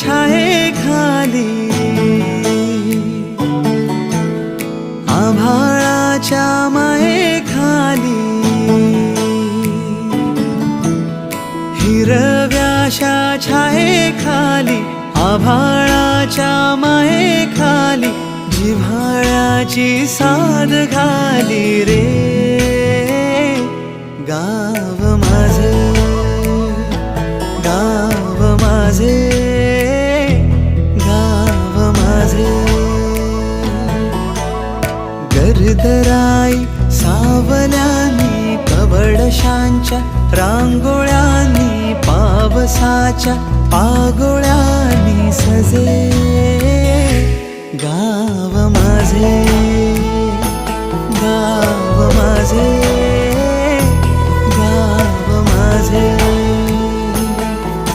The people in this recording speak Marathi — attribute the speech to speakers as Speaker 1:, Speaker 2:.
Speaker 1: छायेखाली आभाळाच्या मायेखाली हिरव्याशा छायेखाली आभाळाच्या मायेखाली जिव्हाळ्याची साद घाली रे गाव माझे गाव माझे गाव माझे गर्दराई सावल्यानी कवडशांच्या रांगोळ्यांनी पावसाच्या पागोळ्यांनी सजे गाव माझे गाव